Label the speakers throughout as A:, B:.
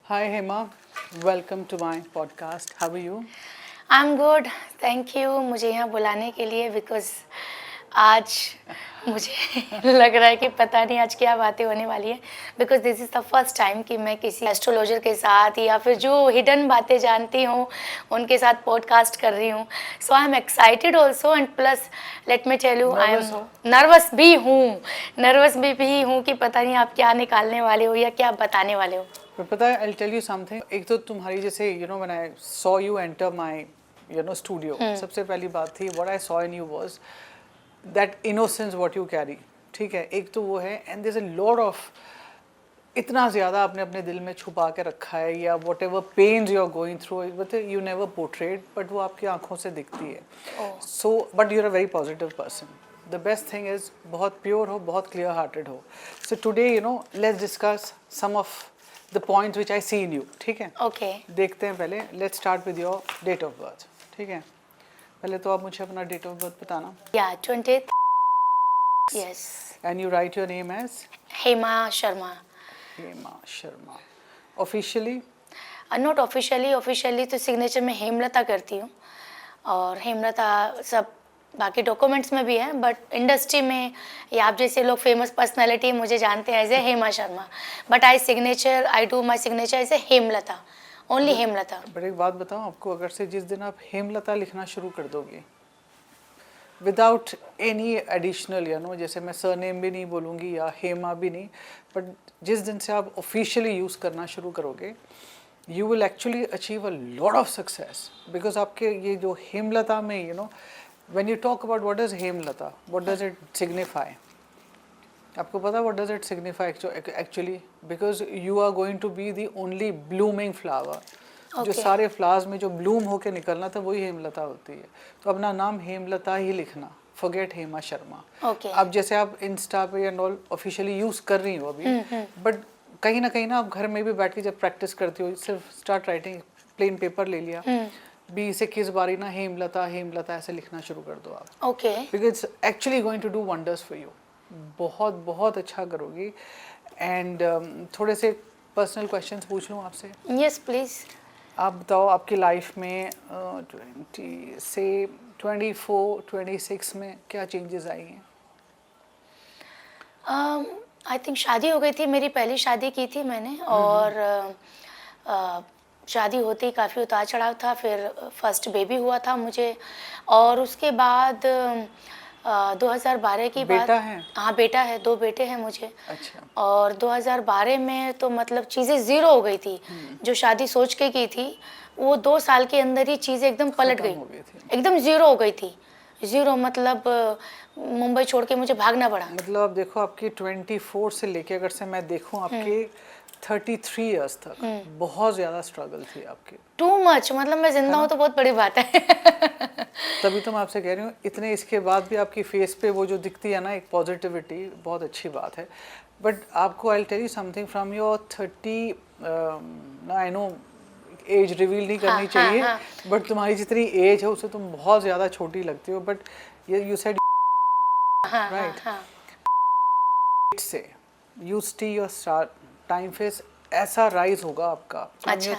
A: Hi Hema, welcome to my podcast. How are you?
B: I am good, thank you मुझे यहाँ बुलाने के लिए बिकॉज आज मुझे लग रहा है कि पता नहीं आज क्या बातें होने वाली है because this is the first time कि मैं किसी एस्ट्रोलॉजर के साथ या फिर जो हिडन बातें जानती हूँ उनके साथ पॉडकास्ट कर रही हूँ. So I am excited also and plus let me tell you I am
A: Nervous हो?
B: नर्वस भी हूँ कि पता नहीं आप क्या निकालने वाले हो या क्या बताने वाले हो.
A: पर पता है, I'll tell you something. एक तो तुम्हारी जैसे when I saw you enter my studio, सबसे पहली बात थी what I saw in you was that innocence what you carry. ठीक है, एक तो वो है and there's a lot of इतना ज़्यादा आपने अपने दिल में छुपा के रखा है या whatever pains you are going through, but you never portrayed, but वो आपकी आंखों से दिखती है. So, but you're a very positive person. The best thing is बहुत pure हो, बहुत clear hearted हो. So today, let's discuss some of the points which I see in you. ठीक है?
B: ओके.
A: देखते हैं पहले. Let's start with your date of birth. ठीक है? पहले तो आप मुझे अपना date of birth बताना.
B: या 20th. Yes.
A: And you write your name as
B: Hema Sharma.
A: Hema Sharma. Officially?
B: Not officially तो सिग्नेचर में हेमलता करती हूँ और हेमलता सब बाकी डॉक्यूमेंट्स में भी है बट इंडस्ट्री में या आप जैसे लोग फेमस पर्सनालिटी मुझे जानते हैं as a Hema Sharma but I do my signature as a Hemlata only Hemlata.
A: But एक बात बताऊँ आपको, अगर से जिस दिन आप हेमलता लिखना शुरू कर दोगे विदाउट एनी एडिशनल जैसे मैं सरनेम भी नहीं बोलूँगी या हेमा भी नहीं, बट जिस दिन से आप ऑफिशियली यूज़ करना शुरू करोगे you will actually achieve a lot of success because आपके ये जो हेमलता में when you talk about what is Hemlata, what does it signify? आपको पता what does it signify actually? Because you are going to be the only blooming flower. जो सारे flowers में जो ब्लूम होके निकलना था वही हेमलता होती है. तो अपना नाम हेमलता ही लिखना, फॉरगेट हेमा शर्मा. अब जैसे आप इंस्टा पे एंड ऑल ऑफिशियली यूज कर रही हो अभी, बट कहीं ना आप घर में भी बैठ के जब प्रैक्टिस करती हो सिर्फ स्टार्ट राइटिंग, प्लेन पेपर ले लिया, बी से किस बारी ना हेमलता हेमलता ऐसे लिखना शुरू कर दो आप.
B: Okay.
A: Because it's actually going to do wonders for you. बहुत बहुत अच्छा करोगी. एंड थोड़े से पर्सनल क्वेश्चंस पूछ लूँ आपसे?
B: Yes please.
A: आप बताओ आपकी लाइफ में 20 से 24 26 में क्या चेंजेस आई हैं?
B: आई थिंक शादी हो गई थी, मेरी पहली शादी की थी मैंने और शादी होते ही काफ़ी उतार चढ़ाव था. फिर फर्स्ट बेबी हुआ था मुझे और उसके बाद 2012 की बात.
A: बेटा है?
B: हाँ बेटा है, 2 बेटे हैं मुझे.
A: अच्छा.
B: और 2012 में तो मतलब चीज़ें ज़ीरो हो गई थी. जो शादी सोच के की थी वो 2 साल के अंदर ही चीज़ें एकदम पलट गई, एकदम ज़ीरो हो गई थी. ज़ीरो मतलब मुंबई छोड़ के मुझे भागना पड़ा.
A: मतलब आप देखो आपकी 24 से लेके अगर से मैं देखूं आपके 33 इयर्स तक बहुत ज़्यादा स्ट्रगल थी आपकी.
B: टू मच, मतलब मैं जिंदा हूँ तो बहुत बड़ी बात है.
A: तभी तो मैं आपसे कह रही हूँ इतने इसके बाद भी आपकी फेस पे वो जो दिखती है ना एक पॉजिटिविटी, बहुत अच्छी बात है. बट आपको I tell you something from your 30, I know age reveal नहीं करनी चाहिए, बट तुम्हारी जितनी एज है उससे तुम बहुत ज़्यादा छोटी लगती हो. But you said right say you see your star time face ऐसा राइज होगा आपका
B: अच्छा.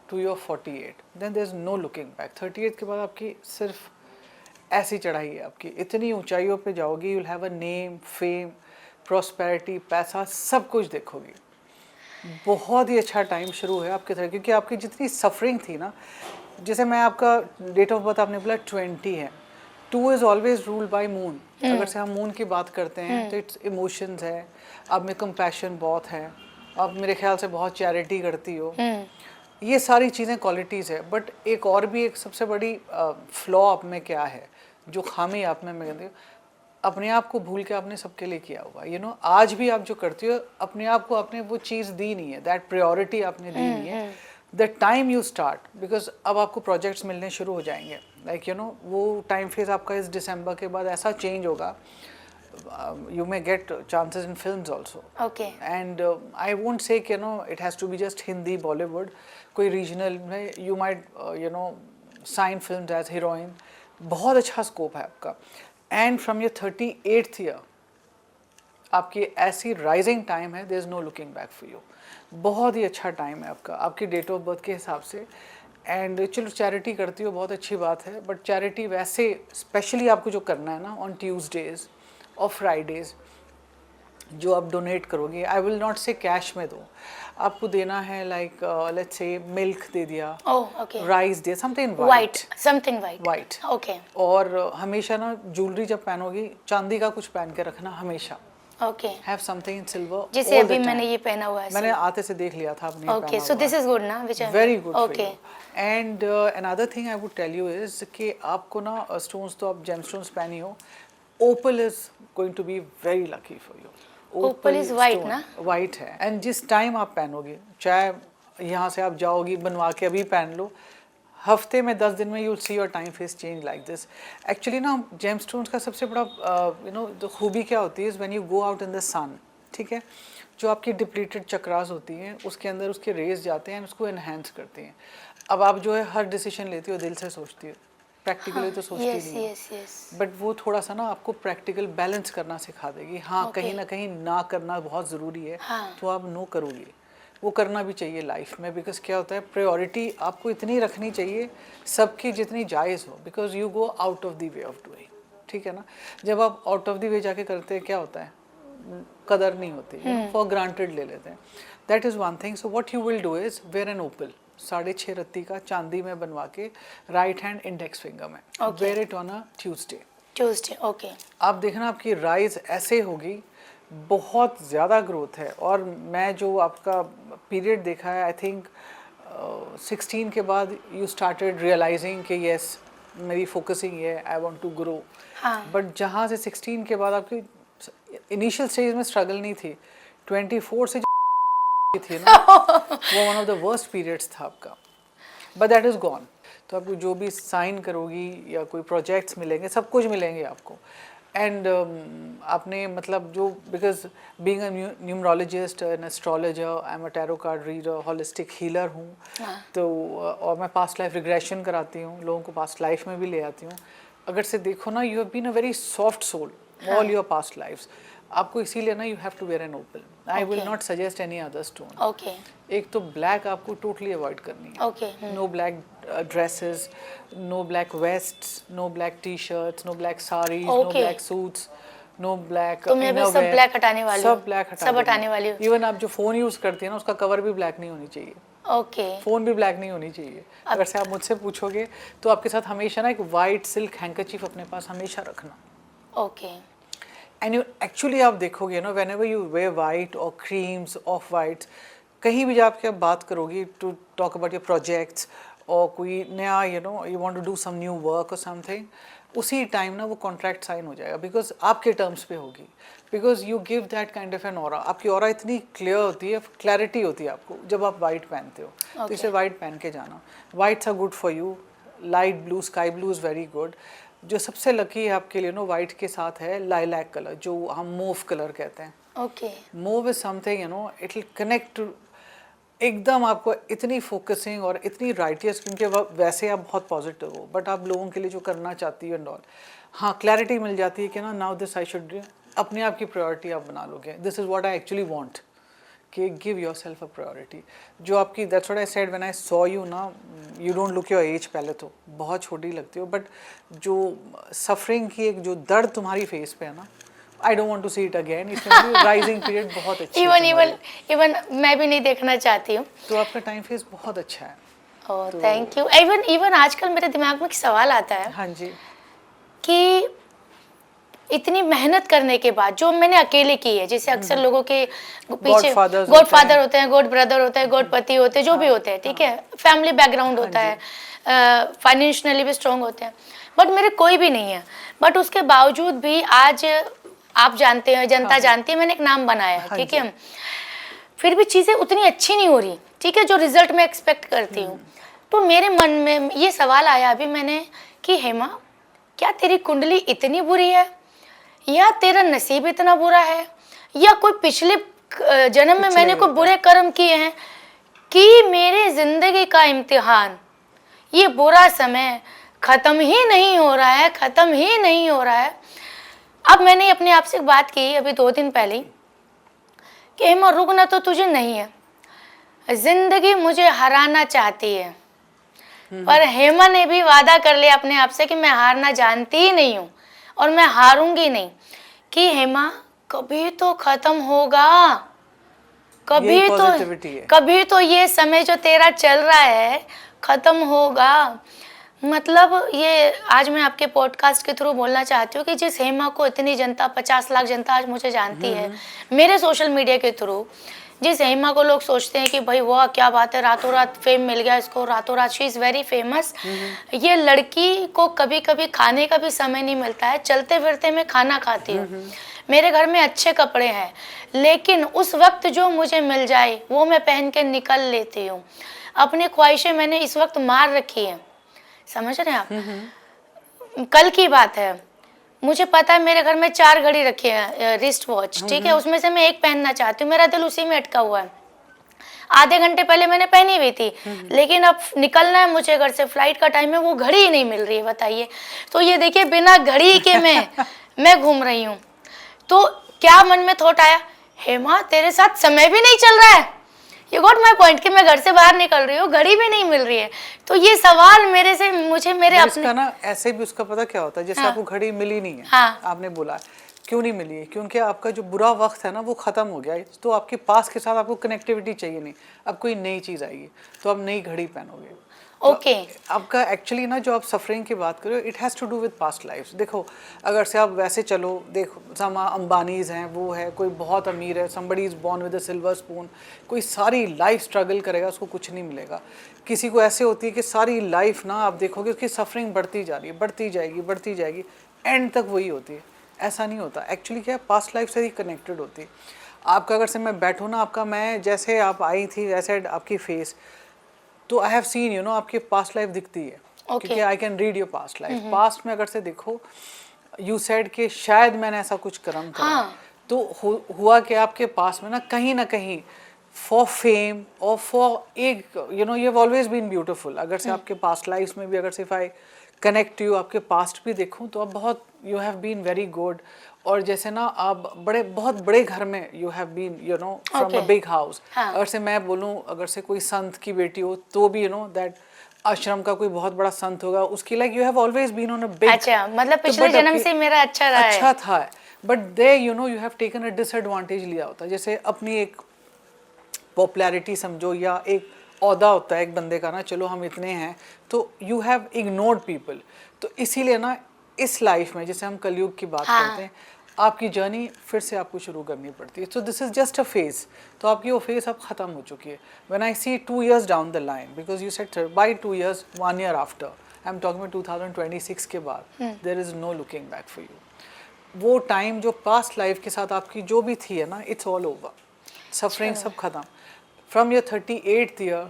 A: To your 48, then there is no looking back. 38 के बाद आपकी सिर्फ ऐसी चढ़ाई है आपकी, इतनी ऊंचाइयों पे जाओगी. You will have a name, fame, prosperity, पैसा, सब कुछ देखोगी. बहुत ही अच्छा टाइम शुरू है आपके तरफ क्योंकि आपकी जितनी सफरिंग थी ना, जैसे मैं आपका डेट ऑफ बर्थ आपने बोला 20 है. 2 is always ruled by moon. अगर से हम मून की बात करते हैं तो इट्स इमोशंस है, आप में कंपैशन बहुत है, आप मेरे ख्याल से बहुत चैरिटी करती हो. ये सारी चीज़ें क्वालिटीज़ है. बट एक और भी एक सबसे बड़ी फ्लॉ आप में क्या है, जो खामी आप में मैं कहती हूँ, अपने आप को भूल के आपने सबके लिए किया हुआ. आज भी आप जो करती हो अपने आप को आपने वो चीज़ दी नहीं है, दैट प्रायोरिटी आपने दी नहीं है. The time you start, because अब आपको प्रोजेक्ट्स मिलने शुरू हो जाएंगे. वो टाइम फेज आपका इस दिसंबर के बाद ऐसा चेंज होगा. You may get chances in films also.
B: Okay.
A: And I won't say it has to be just Hindi, Bollywood. कोई regional में you might sign films as heroine. बहुत अच्छा scope है आपका. And from your 38th year, आपकी ऐसी rising time है, there is no looking back for you. बहुत ही अच्छा टाइम है आपका, आपकी डेट ऑफ बर्थ के हिसाब से। एंड चलो चैरिटी करती हो, बहुत अच्छी बात है, बट चैरिटी वैसे स्पेशली आपको जो करना है ना ऑन ट्यूसडेज और फ्राइडेज, जो आप डोनेट करोगे, आई विल नॉट से कैश में दो, आपको देना है लाइक लेट्स से मिल्क दे दिया,
B: ओह ओके,
A: राइस दिया, something
B: white, something white,
A: white.
B: Okay
A: और हमेशा ना ज्वेलरी जब पहनोगी चांदी का कुछ पहन के रखना हमेशा।
B: Okay,
A: have something in silver
B: जैसे
A: ऑल द
B: अभी
A: टाइम।
B: मैंने ये पहना हुआ है,
A: मैंने आते से देख लिया था आपने
B: okay, so this is good ना, which I
A: very good for
B: okay,
A: you. And another thing I would tell you is कि आपको ना स्टोन्स तो आप जेम स्टोन्स पहनी हो, opal is going to be very lucky for you.
B: Opal is white ना?
A: White है, and जिस टाइम आप पहनोगे, चाहे यहाँ से आप जाओगी बनवा के अभी पहन लो, हफ्ते में 10 दिन में you will see your time face change like this. Actually ना जेम स्टोन्स का सबसे बड़ा यू नो जो खूबी क्या होती है, when you go out in the sun, ठीक है, जो आपकी डिप्लीटेड चक्रास होती हैं उसके अंदर उसके रेज जाते हैं, उसको एनहेंस करते हैं। अब आप जो है हर डिसीजन लेती हो दिल से सोचती हो, प्रैक्टिकली तो सोचती
B: यस
A: नहीं हो,
B: यस यस,
A: बट वो थोड़ा सा ना आपको प्रैक्टिकल बैलेंस करना सिखा देगी। हाँ
B: Okay.
A: कहीं ना कहीं ना करना बहुत ज़रूरी है,
B: हाँ.
A: तो आप नो करोगे, वो करना भी चाहिए लाइफ में, बिकॉज क्या होता है प्रायोरिटी आपको इतनी रखनी चाहिए सबकी जितनी जायज़ हो, because you go out of the way of doing, ठीक है ना। जब आप आउट ऑफ द वे जाके करते हैं क्या होता है, कदर नहीं होती, फॉर ग्रांटेड ले लेते हैं। That is one thing. So what you will do is wear an opal 6.5 रत्ती का चांदी में बनवा के राइट हैंड इंडेक्स फिंगर में,
B: Okay.
A: Wear it on a Tuesday.
B: Tuesday, okay,
A: आप देखना आपकी राइज ऐसे होगी, बहुत ज़्यादा ग्रोथ है। और मैं जो आपका पीरियड देखा है, आई थिंक 16 के बाद यू स्टार्टेड रियलाइजिंग कि यस मेरी फोकसिंग है, आई वांट टू ग्रो।
B: हाँ,
A: बट जहाँ से 16 के बाद आपकी इनिशियल स्टेज में स्ट्रगल नहीं थी, 24 से जो थी ना वो one of the worst periods था आपका, बट दैट इज़ गॉन। तो आपको जो भी साइन करोगी या कोई प्रोजेक्ट्स मिलेंगे, सब कुछ मिलेंगे आपको। एंड आपने मतलब जो, because being a numerologist an astrologer, I am a tarot card reader, holistic healer हूँ, तो और मैं पास्ट लाइफ रिग्रेशन कराती हूँ, लोगों को पास्ट लाइफ में भी ले आती हूँ। अगर से देखो ना, you have been a very soft soul all your past lifes, आपको इसीलिए ना you have to wear an opal. I will not suggest any other stone.
B: Okay,
A: एक तो ब्लैक आपको टोटली अवॉइड करनी है,
B: okay,
A: no black dresses, no black vests, no black T shirts, no black saris, no
B: Okay.
A: Black suits, no black
B: तो मैं भी सब black हटाने वाली हूँ,
A: सब ब्लैक
B: सब हटाने वाली हूँ।
A: इवन आप जो फ़ोन यूज़ करती है ना, उसका कवर भी ब्लैक नहीं होनी चाहिए,
B: ओके,
A: फ़ोन भी ब्लैक नहीं होनी चाहिए। अगर से आप मुझसे पूछोगे तो आपके साथ हमेशा ना एक वाइट सिल्क हैंकरचीफ अपने पास हमेशा रखना।
B: ओके,
A: एंड यू एक्चुअली आप देखोगे ना, whenever you wear white और क्रीम्स ऑफ वाइट, कहीं भी जाके आप बात करोगी to talk about your projects और कोई नया you want to do some new work और समथिंग, उसी टाइम ना वो कॉन्ट्रैक्ट साइन हो जाएगा, बिकॉज आपके टर्म्स पे होगी, because you give that kind of an aura. आपकी ऑरा इतनी क्लियर होती है, क्लैरिटी होती है आपको जब आप वाइट पहनते हो। तो इसे वाइट पहन के जाना, whites are good for you, light blue, sky blue is very good. जो सबसे लकी है आपके लिए वाइट के साथ है लाइलैक कलर, जो हम मूव कलर कहते हैं।
B: Okay,
A: move is something it will connect एकदम आपको, इतनी फोकसिंग और इतनी राइटियस, क्योंकि वैसे आप बहुत पॉजिटिव हो, बट आप लोगों के लिए जो करना चाहती हो एंड ऑल, हाँ क्लैरिटी मिल जाती है कि ना नाउ दिस आई शुड, अपने आप की प्रायोरिटी आप बना लोगे, this is what I actually want, कि give yourself a priority. जो आपकी, that's what I said when I saw you ना, you don't look your age, पहले तो बहुत छोटी लगती हो, बट जो सफरिंग की एक जो दर्द तुम्हारी फेस पे है ना, I don't want to see it again. It's rising period बहुत अच्छी है
B: इवन मैं भी नहीं देखना चाहती हूँ।
A: तो आपका टाइम फेस बहुत अच्छा है।
B: Oh thank you. इवन आजकल मेरे दिमाग में एक सवाल आता है
A: हाँ जी,
B: कि इतनी मेहनत करने के बाद जो मैंने अकेले की है, जैसे अक्सर लोगों के पीछे
A: Godfathers
B: गॉड
A: होते हैं।
B: फादर होते हैं, गॉड ब्रदर होते हैं, गॉड पति होते हैं, जो भी होते हैं, ठीक है, फैमिली बैकग्राउंड होता है, फाइनेंशियली भी स्ट्रांग होते हैं, बट मेरे कोई भी नहीं है। बट उसके बावजूद भी आज आप जानते हैं, जनता जानती है, मैंने एक नाम बनाया है, ठीक है, फिर भी चीज़ें उतनी अच्छी नहीं हो रही, ठीक है, जो रिजल्ट मैं एक्सपेक्ट करती हूँ। तो मेरे मन में ये सवाल आया अभी मैंने कि हेमा, क्या तेरी कुंडली इतनी बुरी है, या तेरा नसीब इतना बुरा है, या कोई पिछले जन्म में मैंने कोई बुरे कर्म किए हैं कि मेरे जिंदगी का इम्तिहान, ये बुरा समय खत्म ही नहीं हो रहा है, खत्म ही नहीं हो रहा है। अब मैंने अपने आप से बात की अभी 2 दिन पहले कि हेमा रुकना तो तुझे नहीं है, जिंदगी मुझे हराना चाहती है, पर हेमा ने भी वादा कर लिया अपने आप से कि मैं हारना जानती ही नहीं हूँ और मैं हारूंगी नहीं, कि हेमा कभी तो खत्म होगा,
A: यही positivity है।
B: कभी तो ये समय जो तेरा चल रहा है खत्म होगा। मतलब ये आज मैं आपके पॉडकास्ट के थ्रू बोलना चाहती हूँ कि जिस हेमा को इतनी जनता, 50 लाख जनता आज मुझे जानती है मेरे सोशल मीडिया के थ्रू, जिस हेमा को लोग सोचते हैं कि भाई वाह क्या बात है, रातों रात फेम मिल गया इसको, रातों रात शी इज़ वेरी फेमस, ये लड़की को कभी कभी खाने का भी समय नहीं मिलता है, चलते फिरते मैं खाना खाती हूँ, मेरे घर में अच्छे कपड़े हैं, लेकिन उस वक्त जो मुझे मिल जाए वो मैं पहन के निकल लेती हूँ। अपनी ख्वाहिशें मैंने इस वक्त मार रखी है, समझ रहे हैं आप। कल की बात है, मुझे पता है मेरे घर में 4 घड़ी रखी है, रिस्ट वॉच, ठीक है, उसमें से मैं एक पहनना चाहती हूँ, मेरा दिल उसी में अटका हुआ है। आधे घंटे पहले मैंने पहनी हुई थी, लेकिन अब निकलना है मुझे घर से, फ्लाइट का टाइम है, वो घड़ी ही नहीं मिल रही है, बताइए। तो ये देखिए बिना घड़ी के मैं घूम रही हूँ। तो क्या मन में थॉट आया, हेमा तेरे साथ समय भी नहीं चल रहा है, यू गॉट माई पॉइंट, कि मैं घर से बाहर निकल रही हूँ, घड़ी भी नहीं मिल रही है। तो ये सवाल मेरे से मुझे मेरे अपने
A: इसका ना ऐसे भी उसका पता क्या होता है, जैसे
B: हाँ।
A: आपको घड़ी मिली नहीं है,
B: हाँ।
A: आपने बोला क्यों नहीं मिली है, क्योंकि आपका जो बुरा वक्त है ना वो ख़त्म हो गया है, तो आपके पास के साथ आपको कनेक्टिविटी चाहिए नहीं, अब कोई नई चीज़ आएगी तो आप नई घड़ी पहनोगे।
B: ओके
A: आपका एक्चुअली ना जो आप सफरिंग की बात करो, it has to do with past lifes. देखो अगर से आप वैसे चलो, देखो समा अंबानीज़ हैं, वो है, कोई बहुत अमीर है, somebody is born with a silver spoon, कोई सारी लाइफ स्ट्रगल करेगा उसको कुछ नहीं मिलेगा। किसी को ऐसे होती है कि सारी लाइफ ना आप देखोगे उसकी सफरिंग बढ़ती जा रही है, बढ़ती जाएगी, एंड तक वही होती है। ऐसा नहीं होता, एक्चुअली क्या है, पास्ट लाइफ से ही कनेक्टेड होती है। आपका अगर से मैं बैठूँ ना, आपका मैं जैसे आप आई थी वैसे आपकी फेस, तो I have seen you know आपकी पास्ट लाइफ दिखती है, क्योंकि I can read your past life. Past में अगर से देखो, यू सेड कि शायद मैंने ऐसा कुछ कर्म करा,
B: हाँ।
A: तो हुआ कि आपके पास में ना कहीं फॉर फेम और फॉर एक you know you have always been beautiful. अगर से आपके पास्ट लाइफ में भी अगर से इफ आई कनेक्ट यू, आपके पास्ट भी देखूं, तो आप बहुत you have been very good. और जैसे ना आप बहुत बड़े घर में you have been you know from a big house. अगर से मैं बोलूं, अगर से कोई संत की बेटी हो तो भी यू नो दैट आश्रम का कोई बहुत बड़ा संत होगा, उसकी like you have always been on a big.
B: अच्छा, मतलब पिछले जन्म से मेरा अच्छा रहा है।
A: अच्छा था, but they you know you have taken a disadvantage लिया होता है। जैसे अपनी एक पॉपुलैरिटी समझो, या एक औहदा होता है एक बंदे का ना, चलो हम इतने हैं, तो यू हैव इग्नोर्ड पीपल। तो इसीलिए ना इस लाइफ में जैसे हम कलयुग की बात करते हैं, आपकी जर्नी फिर से आपको शुरू करनी पड़ती है। So this is just a phase, तो आपकी वो फेज़ अब ख़त्म हो चुकी है। When I see 2 years down the line, because you said by 2 years 1 year आफ्टर, आई एम टॉकिंग 2026 के बाद, there is no looking back for you. वो टाइम जो पास्ट लाइफ के साथ आपकी जो भी थी है ना, इट्स ऑल ओवर, सफरिंग सब ख़त्म। From your 38th year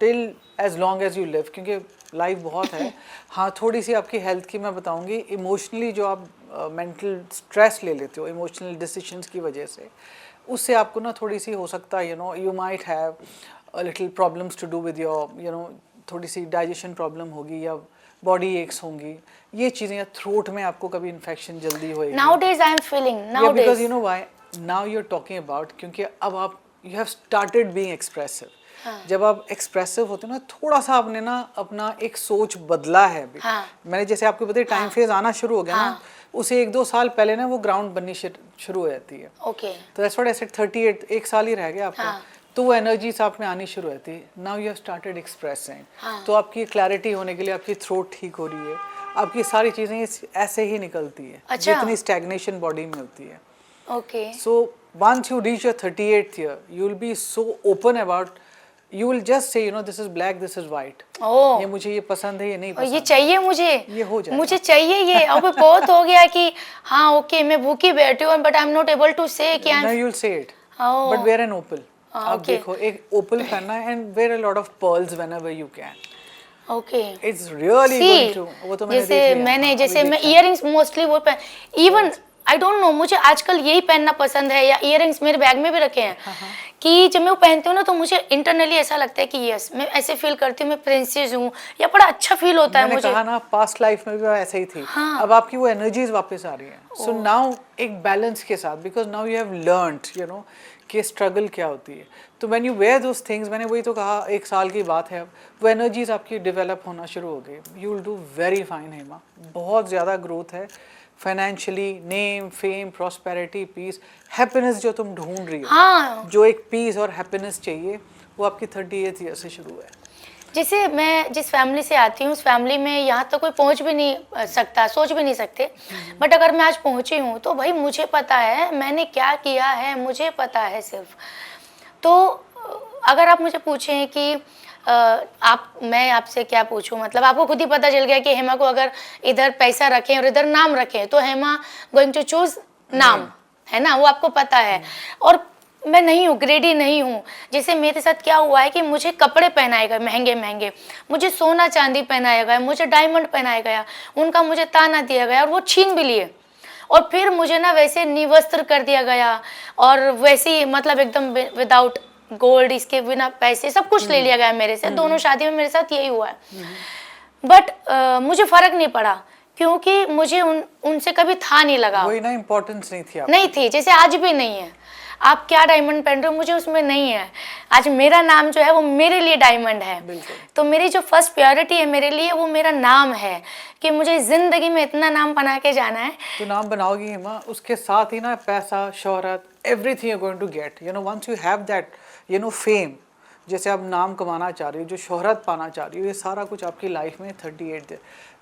A: till as long as you live, क्योंकि लाइफ बहुत है। हाँ, थोड़ी सी आपकी हेल्थ की मैं बताऊंगी, इमोशनली जो आप मेंटल स्ट्रेस ले लेते हो इमोशनल डिसीजंस की वजह से, उससे आपको ना थोड़ी सी हो सकता है you might have a little problems to do with your you know, थोड़ी सी डाइजेशन प्रॉब्लम होगी या बॉडी एक्स होंगी, ये चीज़ें, या थ्रोट में आपको कभी इन्फेक्शन जल्दी होएगी।
B: Nowadays I am feeling nowadays.
A: Because you know why now you are talking about, क्योंकि अब आप you have started being expressive. जब आप एक्सप्रेसिव होते हो ना, थोड़ा सा आपने ना अपना एक सोच बदला है अभी। मैंने जैसे आपको बताया टाइम फेज आना शुरू हो गया ना, उसे 1-2 साल पहले ना वो ग्राउंड बननी शुरू हो जाती है।
B: ओके
A: तो दैट्स व्हाट आई सेड 38, 1 साल ही रह गया आपका, तो वो एनर्जीज आप में आनी शुरू होती है। Now you have started expressing, तो आपकी क्लैरिटी होने के लिए आपकी थ्रोट ठीक हो रही है, आपकी सारी चीज़ें ऐसे ही निकलती है जितनी स्टैग्नेशन बॉडी में होती है।
B: Okay
A: so once you reach your 38th year, you will be so open about, you will just say you know this is black, this is white.
B: ओह,
A: ये मुझे ये पसंद है, ये नहीं
B: और
A: पसंद
B: ये चाहिए मुझे,
A: ये हो जाएगा।
B: मुझे चाहिए ये। अब बहुत हो गया कि हाँ ओके मैं भूखी बैठी हूँ, but I am not able to say कि
A: Now you'll say it.
B: Oh.
A: But wear an opal. आप
B: okay.
A: देखो एक opal पहनना है and wear a lot of pearls whenever you can.
B: Okay
A: It's really going to, वो तो मैंने देख
B: जैसे
A: लिया।
B: मैंने
A: हाँ,
B: जैसे
A: अभी
B: मैं
A: देखा है।
B: इयररिंग्स मोस्टली वो इवन आई डोंट नो, मुझे आजकल यही पहनना पसंद है, या इयररिंग्स मेरे बैग में भी रखे हैं कि जब मैं वो पहनती हूँ ना तो मुझे इंटरनली ऐसा लगता है कि यस मैं ऐसे फील करती हूँ मैं प्रिंसेस हूँ, या बड़ा अच्छा फील होता है
A: मैंने
B: मुझे।
A: कहा ना पास्ट लाइफ में भी ऐसे ही थी। अब आपकी वो एनर्जीज वापस आ रही हैं। सो नाउ एक बैलेंस के साथ, because now you have learned you know कि स्ट्रगल क्या होती है। तो when you wear those things, मैंने वही तो कहा 1 साल की बात है, अब वो एनर्जीज आपकी डेवलप होना शुरू हो गई। You will do very fine Hema, बहुत ज़्यादा ग्रोथ है financially, name fame prosperity piece happiness जो तुम ढूंढ रही हो।
B: हाँ,
A: जो एक पीस और हैप्पीनेस चाहिए वो आपकी 38th ईयर से शुरू है।
B: जैसे मैं जिस फैमिली से आती हूँ उस फैमिली में यहाँ तक कोई पहुँच भी नहीं सकता, सोच भी नहीं सकते। बट अगर मैं आज पहुँची हूँ तो भाई मुझे पता है मैंने क्या किया है, मुझे पता है सिर्फ। तो अगर आप मुझे पूछें कि मैं आपसे क्या पूछूं, मतलब आपको खुद ही पता चल गया कि हेमा को अगर इधर पैसा रखें और इधर नाम रखें तो हेमा गोइंग टू चूज नाम, है ना, वो आपको पता है। और मैं नहीं हूँ, ग्रेडी नहीं हूँ। जैसे मेरे साथ क्या हुआ है कि मुझे कपड़े पहनाए गए महंगे महंगे, मुझे सोना चांदी पहनाया गया, मुझे डायमंड पहनाया गया, उनका मुझे ताना दिया गया और वो छीन भी लिए। और फिर मुझे ना वैसे निवस्त्र कर दिया गया और वैसे ही मतलब एकदम विदाउट गोल्ड, इसके बिना पैसे सब कुछ ले लिया गया मेरे से। दोनों शादी में मेरे साथ यही हुआ है। बट मुझे फर्क नहीं पड़ा क्योंकि मुझे उनसे कभी था नहीं लगा,
A: वही ना, इम्पोर्टेंस नहीं थी आपको।
B: नहीं थी, जैसे आज भी नहीं है। आप क्या डायमंड पहन रहे हो मुझे उसमें नहीं है। आज मेरा नाम जो है वो मेरे लिए डायमंड है। तो मेरी जो फर्स्ट प्रायोरिटी है मेरे लिए वो मेरा नाम है कि मुझे जिंदगी में इतना नाम बना के जाना है।
A: तो नाम बनाओगी हेमा, उसके साथ ही ना पैसा, शोहरत, everything you are going to get, you know, once you have that, you know, fame, जैसे आप नाम कमाना चाह रही हो, जो शोहरत पाना चाह रही हो, ये सारा कुछ आपकी लाइफ में 38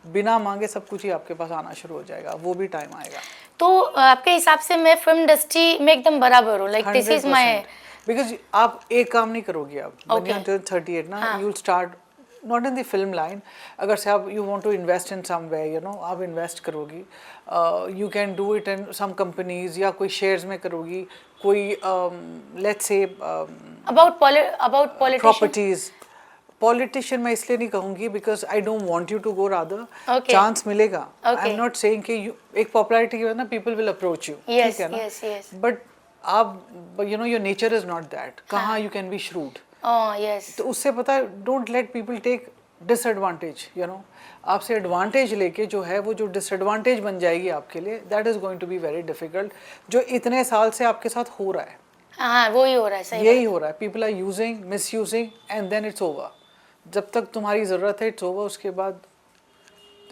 A: बिना मांगे सब कुछ ही आपके पास आना शुरू हो जाएगा। वो भी टाइम आएगा।
B: तो आपके हिसाब से मैं फिल्म इंडस्ट्री में एकदम बराबर हूँ, like this is my,
A: because आप एक काम नहीं करोगी आप, when you turn 38 ना, you will start not in the film line. अगर से आप you want to invest in somewhere, you know, आप इन्वेस्ट करोगी, you can do it in some companies, या कोई शेयर्स में करोगी, कोई let's say
B: about politician,
A: properties. Politician मैं इसलिए नहीं कहूँगी because I don't want you to go, rather chance मिलेगा। आई एम नॉट सेइंग कि एक पॉपुलैरिटी की वजह ना पीपल विल अप्रोच यू, ठीक है ना, बट आप you know your nature is not that, कहाँ यू कैन बी श्रूड। तो उससे पता है, don't let people take disadvantage, you know, आपसे एडवांटेज लेके जो है वो जो डिसएडवांटेज बन जाएगी आपके लिए, that is going to be very difficult, जो इतने साल से आपके साथ हो रहा है।
B: हाँ, वही हो रहा है, सही
A: यही हो रहा है। People are using, miss using and then it's over. जब तक तुम्हारी ज़रूरत है इट्स ओवर, उसके बाद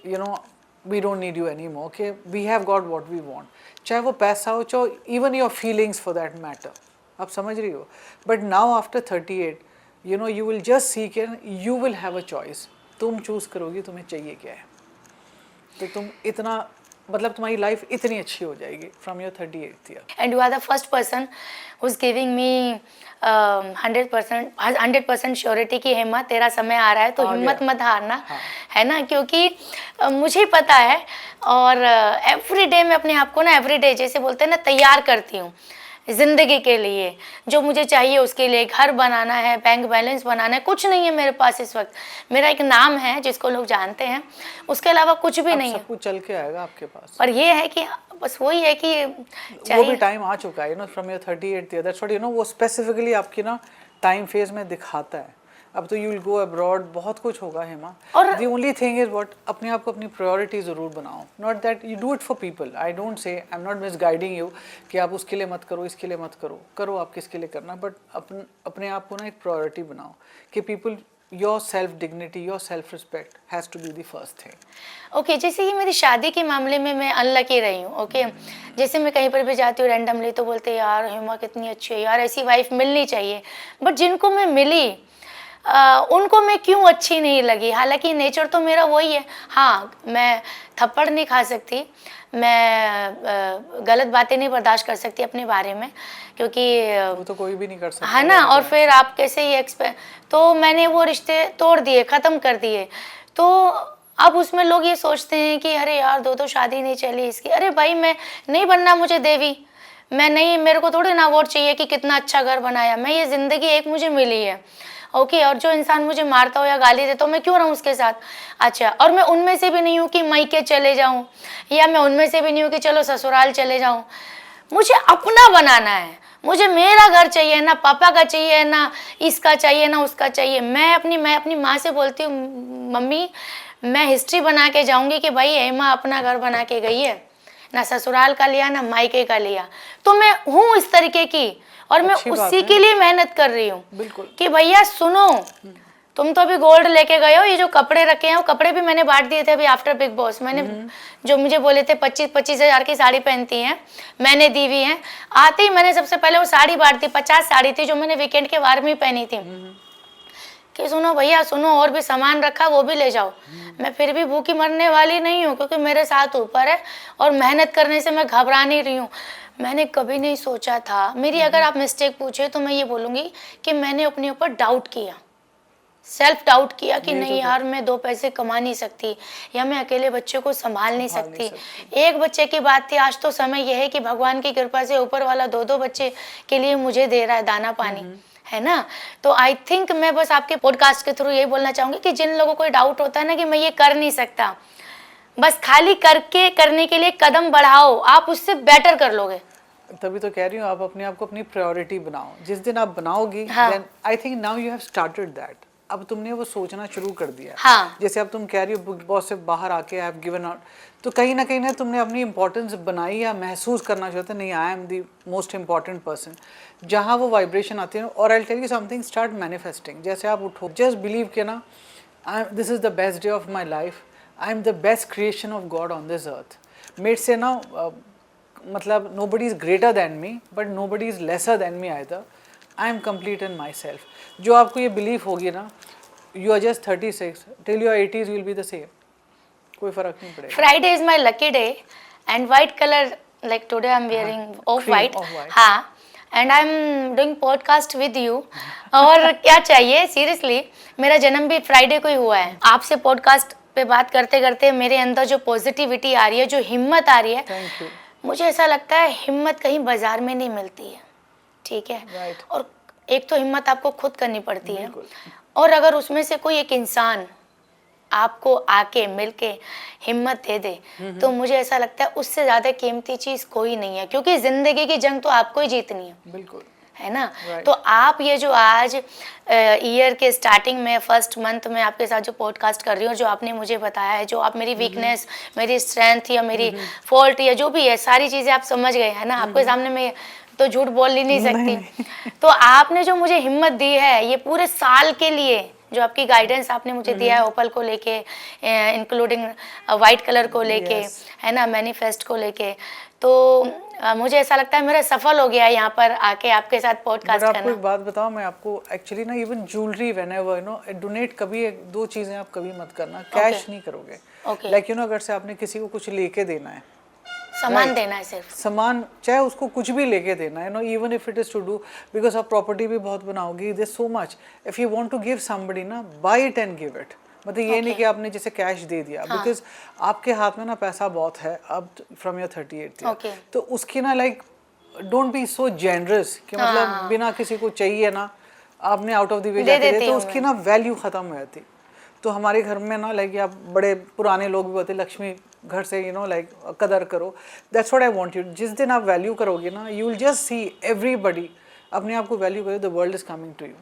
A: you know we don't need you any more, okay, we have got what we want, चाहे वो पैसा हो, चाहे even your feelings for that matter, आप समझ रही हो। But now after 38 you know you will just seek and you will have a choice, तुम चूज़ करोगी तुम्हें चाहिए क्या है, तो तुम इतना, मतलब तुम्हारी लाइफ इतनी अच्छी हो जाएगी from your 38th year.
B: And you are the first person who is giving me 100% surety की हेमा तेरा समय आ रहा है, तो हिम्मत मत हारना, है ना, क्योंकि मुझे पता है। और एवरी डे मैं अपने आप को ना, एवरी डे जैसे बोलते हैं ना, तैयार करती हूँ ज़िंदगी के लिए, जो मुझे चाहिए उसके लिए। घर बनाना है, बैंक बैलेंस बनाना है, कुछ नहीं है मेरे पास इस वक्त। मेरा एक नाम है जिसको लोग जानते हैं, उसके अलावा कुछ भी नहीं है।
A: सब कुछ चल के आएगा आपके पास,
B: पर ये है कि बस वही है कि
A: वो भी टाइम आ चुका है, you know, from your 38th year, that's what you know, वो स्पेसिफिकली आपकी ना टाइम फेज में दिखाता है। अब तो यू विल गो अब्रॉड, बहुत कुछ होगा हेमा। और the only thing is what, अपने आप को अपनी प्रायोरिटी ज़रूर बनाओ, not that you do it for people. I don't say, I am not miss guiding you कि आप उसके लिए मत करो, इसके लिए मत करो, करो आप किसके लिए करना, बट अपने आप को ना एक प्रायोरिटी बनाओ कि people, your self dignity, your self respect has to be the first thing.
B: Okay, जैसे कि मेरी शादी के मामले में मैं अनलकी रही हूँ। ओके, जैसे मैं कहीं पर भी जाती हूँ रैंडमली तो बोलते हैं यार हेमा कितनी अच्छी है, यार ऐसी वाइफ मिलनी चाहिए। बट जिनको मैं मिली उनको मैं क्यों अच्छी नहीं लगी, हालांकि नेचर तो मेरा वही है। हाँ, मैं थप्पड़ नहीं खा सकती, मैं गलत बातें नहीं बर्दाश्त कर सकती अपने बारे में, क्योंकि
A: वो तो कोई भी नहीं कर सकता,
B: है ना। और फिर आप कैसे ही तो मैंने वो रिश्ते तोड़ दिए, ख़त्म कर दिए। तो अब उसमें लोग ये सोचते हैं कि अरे यार दो शादी नहीं चली इसकी। अरे भाई, मैं नहीं बनना मुझे देवी, मैं नहीं, मेरे को थोड़ी ना अवार्ड चाहिए कि कितना अच्छा घर बनाया। मैं, ये ज़िंदगी एक मुझे मिली है, ओके। और जो इंसान मुझे मारता हो या गाली देता हो, मैं क्यों रहूँ उसके साथ। अच्छा, और मैं उनमें से भी नहीं हूँ कि मायके चले जाऊँ, या मैं उनमें से भी नहीं हूँ कि चलो ससुराल चले जाऊँ। मुझे अपना बनाना है, मुझे मेरा घर चाहिए, ना पापा का चाहिए, ना इसका चाहिए, ना उसका चाहिए। मैं अपनी माँ से बोलती हूँ, मम्मी मैं हिस्ट्री बना के जाऊँगी कि भाई हेमा अपना घर बना के गई है, ना ससुराल का लिया ना मायके का लिया, तो मैं हूँ इस तरीके की, और मैं
A: अच्छी बात
B: उसी
A: है।
B: के लिए मेहनत कर रही हूँ
A: बिल्कुल।
B: कि भैया सुनो, तुम तो अभी गोल्ड लेके गए हो, ये जो कपड़े रखे हैं वो कपड़े भी मैंने बांट दिए थे अभी आफ्टर बिग बॉस। मैंने जो मुझे बोले थे 25-25 हजार की साड़ी पहनती हैं, मैंने दी हुई है। आते ही मैंने सबसे पहले वो साड़ी बांट दी, 50 साड़ी थी जो मैंने वीकेंड के वार में ही पहनी थी, कि सुनो भैया सुनो, और भी सामान रखा वो भी ले जाओ। मैं फिर भी भूखी मरने वाली नहीं हूँ, क्योंकि मेरे साथ ऊपर है और मेहनत करने से मैं घबरा नहीं रही हूँ। मैंने कभी नहीं सोचा था, मेरी अगर आप मिस्टेक पूछे तो मैं ये बोलूँगी कि मैंने अपने ऊपर डाउट किया, सेल्फ डाउट किया कि
A: यही
B: नहीं
A: तो
B: यार मैं 2 पैसे कमा नहीं सकती, या मैं अकेले बच्चे को संभाल नहीं
A: संभाल नहीं
B: सकती। एक बच्चे की बात थी, आज तो समय यह है कि भगवान की कृपा से ऊपर वाला 2-2 बच्चे के लिए मुझे दे रहा है दाना पानी, है ना। तो आई थिंक मैं बस आपके पॉडकास्ट के थ्रू यही बोलना चाहूंगी कि जिन लोगों को डाउट होता है ना कि मैं ये कर नहीं सकता, बस खाली करके करने के लिए कदम बढ़ाओ, आप उससे बेटर कर लोगे।
A: तभी तो कह रही हूँ, आप अपने आप को अपनी प्रायोरिटी बनाओ। जिस दिन आप बनाओगी,
B: हाँ।
A: Then I think now you have started that. अब तुमने वो सोचना शुरू कर दिया।
B: हाँ।
A: जैसे अब तुम कह रही हो बिग बॉस से बाहर आके आई हैव गिवन आउट, तो कहीं ना तुमने अपनी इंपॉर्टेंस बनाई या महसूस करना चाहते नहीं, I am the most important person. जहाँ वो वाइब्रेशन आती है, और I tell you something, start manifesting. जैसे आप उठो, जस्ट बिलीव के ना, this is the best day of my life, I am the best creation of God on this earth. मेड से ना मतलब nobody is greater than me but nobody is lesser than me either, I am complete in myself। जो आपको ये belief होगी ना, you are just 36 till your 80s you will be the same, कोई फर्क नहीं पड़ेगा।
B: Friday is my lucky day and white color, like today I'm wearing off
A: cream,
B: white।
A: off-white।
B: हाँ, and I'm doing podcast with you। और क्या चाहिए, seriously मेरा जन्म भी फ्राइडे को ही हुआ है। आपसे पॉडकास्ट पे बात करते करते मेरे अंदर जो पॉजिटिविटी आ रही है, जो हिम्मत आ रही है,
A: थैंक यू।
B: मुझे ऐसा लगता है हिम्मत कहीं बाजार में नहीं मिलती है, ठीक है।
A: Right।
B: और एक तो हिम्मत आपको खुद करनी पड़ती है,
A: बिल्कुल।
B: और अगर उसमें से कोई एक इंसान आपको आके मिलके हिम्मत दे दे, तो मुझे ऐसा लगता है उससे ज़्यादा कीमती चीज़ कोई नहीं है, क्योंकि ज़िंदगी की जंग तो आपको ही जीतनी है,
A: बिल्कुल।
B: है ना।
A: Right।
B: तो आप ये जो आज ईयर के स्टार्टिंग में फर्स्ट मंथ में आपके साथ जो पॉडकास्ट कर रही हूँ, जो आपने मुझे बताया है, जो आप मेरी वीकनेस, मेरी स्ट्रेंथ या मेरी फॉल्ट या जो भी है सारी चीज़ें आप समझ गए, है ना। आपके सामने मैं तो झूठ बोल ही नहीं सकती। तो आपने जो मुझे हिम्मत दी है ये पूरे साल के लिए, जो आपकी गाइडेंस आपने मुझे दिया है ओपल को लेके, इंक्लूडिंग वाइट कलर को लेके, है ना, मैनिफेस्ट को लेके, तो मुझे ऐसा लगता है मेरा सफल हो गया यहाँ पर आके आपके साथ पॉडकास्ट करना।
A: आपको एक बात बताओ, मैं आपको एक्चुअली ना इवन ज्वेलरी व्हेनेवर डोनेट, कभी दो चीज़ें आप कभी मत करना, कैश नहीं करोगे। लाइक अगर से आपने किसी को कुछ लेके देना है,
B: सामान देना है, सिर्फ
A: सामान, चाहे उसको कुछ भी लेके देना है, even if it is to do, because आप प्रॉपर्टी भी बहुत बनाओगी, this so much, if you want to give somebody ना, buy it and give it. मतलब ये नहीं कि आपने जैसे कैश दे दिया, बिकॉज आपके हाथ में ना पैसा बहुत है अब फ्रॉम योर 38, तो उसकी ना like don't be so generous कि मतलब बिना किसी को चाहिए ना आपने आउट ऑफ द वे जाके दे, तो उसकी ना वैल्यू खत्म हो जाती। तो हमारे घर में ना लाइक आप बड़े पुराने लोग भी बोलते लक्ष्मी घर से लाइक कदर करो, that's what I want you. जिस दिन आप वैल्यू करोगे ना, you will just see everybody अपने आप को वैल्यू करे, the world is coming to you,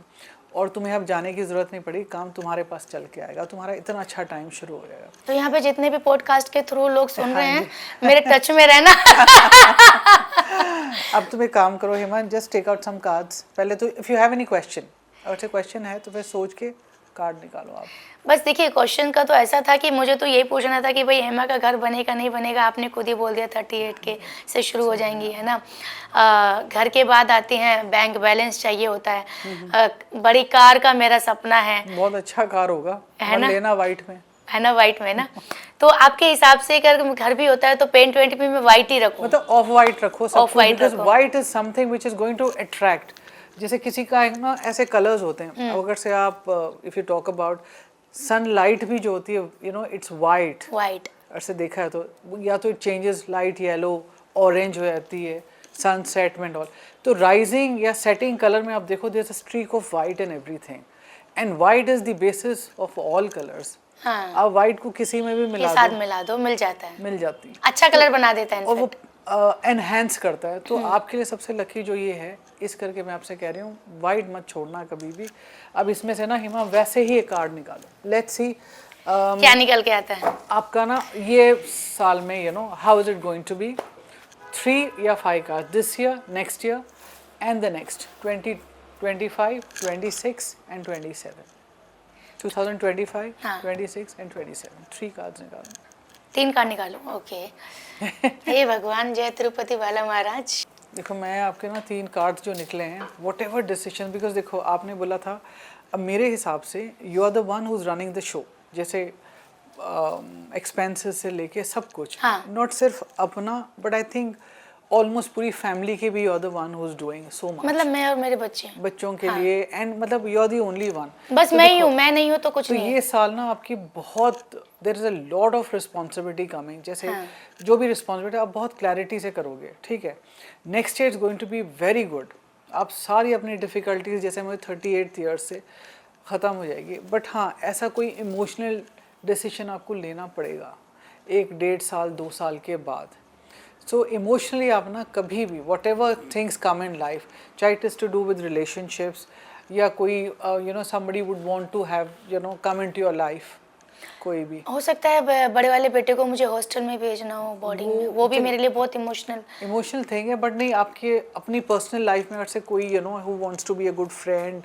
A: और तुम्हें अब जाने की जरूरत नहीं पड़ेगी, काम तुम्हारे पास चल के आएगा, तुम्हारा इतना अच्छा टाइम शुरू हो जाएगा।
B: तो यहाँ पे जितने भी पॉडकास्ट के थ्रू लोग सुन रहे हैं, मेरे टच में रहना।
A: अब तुम एक काम करो Hemant, just take out some cards पहले तो, if you have any question, अगर क्वेश्चन है तो फिर सोच के कार्ड निकालो आप।
B: बस देखिए, क्वेश्चन का तो ऐसा था कि मुझे तो यही पूछना था कि भाई हेमा का घर बनेगा नहीं बनेगा, आपने खुद ही बोल दिया 38 के से शुरू हो जाएंगी, है ना। घर के बाद आती हैं बैंक बैलेंस चाहिए होता है, बड़ी कार का मेरा सपना है।
A: बहुत अच्छा कार होगा,
B: है ना,
A: लेना वाइट में,
B: है ना, वाइट में ना। तो आपके हिसाब से अगर घर भी होता है तो पेंट वेंट भी मैं वाइट ही रखूं,
A: मतलब ऑफ वाइट रखो सब,
B: off white
A: because white is something which is going to attract. जैसे किसी का है ना ऐसे कलर्स होते हैं, अगर से आप if you talk about sunlight भी जो होती है इट्स वाइट, ऐसे देखा है तो, या तो it changes light yellow orange हो जाती है सनसेट में ऑल। तो राइजिंग या सेटिंग कलर में आप देखो there is a streak of white in everything, and white is the basis of all colours. आप वाइट को किसी में भी
B: मिला दो मिल जाता है,
A: मिल जाती है,
B: अच्छा कलर बना देता है,
A: और वो एनहेंस करता है। तो आपके लिए सबसे लकी जो ये है, इस करके मैं आपसे कह रही हूँ वाइट मत छोड़ना कभी भी। अब इसमें से ना हिमा वैसे ही एक कार्ड निकालो, लेट्स सी
B: क्या निकल के आता है?
A: आपका ना ये साल में how is it going to be 3 या 5 card this year, next year and the next 2025, 26 and 27। 2025,
B: हाँ।
A: 26 एंड 27 3 कार्ड्स निकालना।
B: 3 कार्ड निकालो, ओके। हे भगवान, जय तिरुपति वाला महाराज।
A: देखो मैं आपके ना 3 कार्ड्स जो निकले हैं, वट एवर डिसीजन, बिकॉज देखो आपने बोला था, अब मेरे हिसाब से you are the one who is running the show, जैसे एक्सपेंसेस से लेके सब कुछ,
B: हाँ।
A: नॉट सिर्फ अपना बट आई थिंक ऑलमोस्ट पूरी फैमिली के भी you are the one who is doing so much,
B: मतलब मैं और मेरे बच्चे,
A: बच्चों के
B: हाँ।
A: लिए, एंड मतलब you are the only one.
B: बस मैं ही हूँ, मैं नहीं हूँ तो कुछ
A: तो
B: नहीं है।
A: ये साल ना आपकी बहुत, there is a lot of responsibility coming, जैसे
B: हाँ।
A: जो भी रिस्पॉन्सिबिलिटी आप बहुत क्लैरिटी से करोगे, ठीक है। Next year is going to be very good. आप सारी अपनी डिफ़िकल्टीज जैसे मुझे 38 ईयर्स से ख़त्म हो जाएगी, बट हाँ ऐसा कोई इमोशनल डिसीजन आपको लेना पड़ेगा 1 डेढ़ साल 2 साल के बाद। सो इमोशनली आप ना कभी भी whatever things come in life, चाहे it is to do with relationships या कोई somebody would want to have come into your life, कोई भी
B: हो सकता है बड़े वाले बेटे को मुझे हॉस्टल में भेजना हो, बोर्डिंग में, वो भी मेरे लिए बहुत
A: इमोशनल थिंग है, बट नहीं आपके अपनी पर्सनल लाइफ में अगर से कोई who wants to be a good friend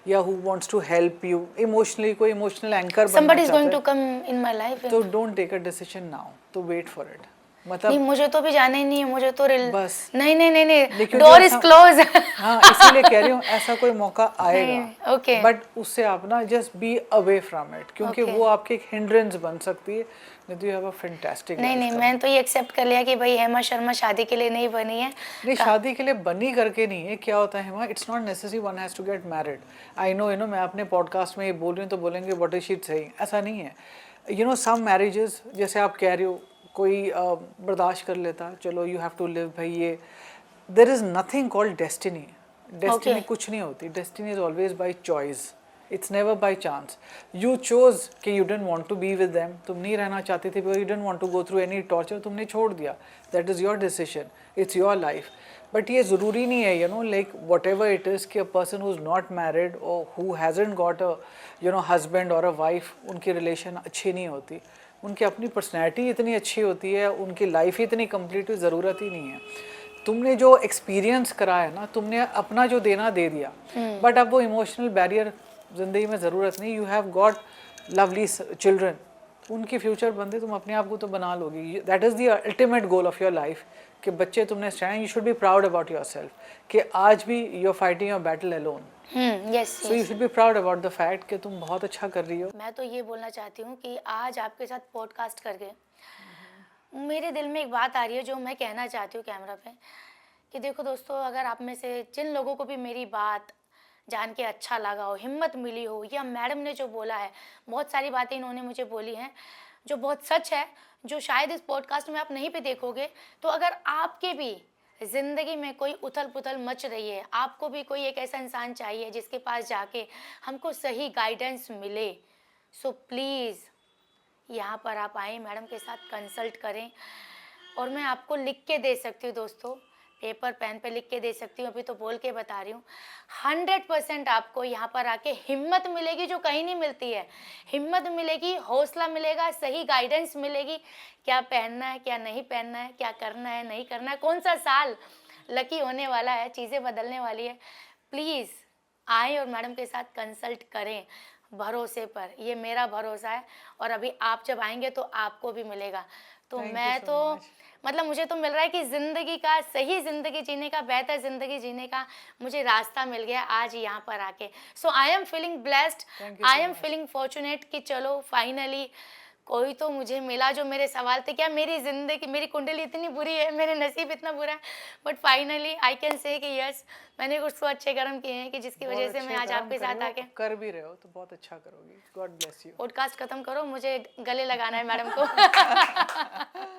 A: या who wants to help you emotionally, कोई इमोशनल एंकर बनना
B: somebody is
A: चाहता
B: going to
A: है,
B: come in my life।
A: तो don't take a decision now, तो वेट फॉर इट।
B: नहीं,
A: मतलब
B: मुझे तो भी जाना ही नहीं है, मुझे तो
A: बस
B: नहीं नहीं नहीं नहीं,
A: लेकिन
B: डोर इज क्लोज।
A: हाँ इसीलिए कह रही हूँ ऐसा कोई मौका आएगा,
B: ओके।
A: बट उससे आप ना just be away from it, क्योंकि
B: Okay.
A: वो आपकी एक हिंड्रेंस बन सकती है, नहीं तो यू हैव अ फैंटास्टिक
B: नहीं नहीं, मैंने तो ये एक्सेप्ट कर लिया कि भाई हेमा शर्मा शादी के लिए नहीं बनी है।
A: नहीं शादी के लिए बनी करके नहीं है, क्या होता है it's not necessary one has to get married. I know मैं अपने पॉडकास्ट में ये बोल रही हूँ तो बोलेंगे व्हाट इज शी सेइंग, ऐसा नहीं है। सम मैरिजेस जैसे आप कह रहे हो कोई बर्दाश्त कर लेता, चलो यू हैव टू लिव भाई, ये there is nothing called destiny. Destiny
B: Okay.
A: कुछ नहीं होती, destiny is always by choice, it's never by chance. You chose कि you don't want to be with them, तुम नहीं रहना चाहती थी, you don't want to go through any torture, तुमने छोड़ दिया, that is your decision, it's your life. But ये ज़रूरी नहीं है like whatever it is कि a person who is not married और हु हैज़न्ट गॉट अ हस्बैंड और अ वाइफ, उनकी रिलेशन अच्छी नहीं होती, उनकी अपनी पर्सनैलिटी इतनी अच्छी होती है, उनकी लाइफ ही इतनी कंप्लीट, ज़रूरत ही नहीं है। तुमने जो एक्सपीरियंस करा है ना, तुमने अपना जो देना दे दिया, बट अब वो इमोशनल बैरियर ज़िंदगी में ज़रूरत नहीं। You have got lovely children, उनकी फ्यूचर बंदे तुम अपने आप को तो बना लोगी, that is the ultimate goal of your life, कि बच्चे तुमने stand, you should be proud about your self कि आज भी you are fighting your battle alone.
B: Yes.
A: So you should be proud about the fact कि तुम बहुत अच्छा कर रही हो।
B: मैं तो ये बोलना चाहती हूँ कि आज आपके साथ पॉडकास्ट करके मेरे दिल में एक बात आ रही है जो मैं कहना चाहती हूँ कैमरा पे, कि देखो दोस्तों, अगर आप में से जिन लोगों को भी मेरी बात जान के अच्छा लगा हो, हिम्मत मिली हो, या मैडम ने जो बोला है, बहुत सारी बातें इन्होंने मुझे बोली हैं जो बहुत सच है, जो शायद इस पॉडकास्ट में आप नहीं भी देखोगे, तो अगर आपके भी ज़िंदगी में कोई उथल पुथल मच रही है, आपको भी कोई एक ऐसा इंसान चाहिए जिसके पास जाके हमको सही गाइडेंस मिले, सो प्लीज़ यहाँ पर आप आएँ, मैडम के साथ कंसल्ट करें। और मैं आपको लिख के दे सकती हूँ दोस्तों, पेपर पेन पे लिख के दे सकती हूँ, अभी तो बोल के बता रही हूँ, 100% आपको यहाँ पर आके हिम्मत मिलेगी जो कहीं नहीं मिलती है। हिम्मत मिलेगी, हौसला मिलेगा, सही गाइडेंस मिलेगी, क्या पहनना है, क्या नहीं पहनना है, क्या करना है, नहीं करना है, कौन सा साल लकी होने वाला है, चीज़ें बदलने वाली है। प्लीज़ आएँ और मैडम के साथ कंसल्ट करें, भरोसे पर, ये मेरा भरोसा है। और अभी आप जब आएंगे तो आपको भी मिलेगा। तो
A: Thank you
B: मैं
A: so
B: तो
A: much.
B: मतलब मुझे तो मिल रहा है कि ज़िंदगी का, सही ज़िंदगी जीने का, बेहतर ज़िंदगी जीने का मुझे रास्ता मिल गया आज यहाँ पर आके। So I am feeling blessed,
A: Thank you so
B: I am
A: much.
B: Feeling fortunate कि चलो फाइनली कोई तो मुझे मिला जो मेरे सवाल थे, क्या मेरी ज़िंदगी, मेरी कुंडली इतनी बुरी है, मेरे नसीब इतना बुरा है, but finally I can say कि यस, मैंने कुछ तो अच्छे कर्म किए हैं कि जिसकी
A: बहुत
B: वजह से मैं
A: अच्छे
B: आज
A: कर्म
B: आपके
A: कर
B: साथ
A: रहे हो,
B: आके।
A: कर भी रहे हो तो बहुत अच्छा करोगी। God bless you.
B: पॉडकास्ट खत्म करो, मुझे गले लगाना है मैडम को।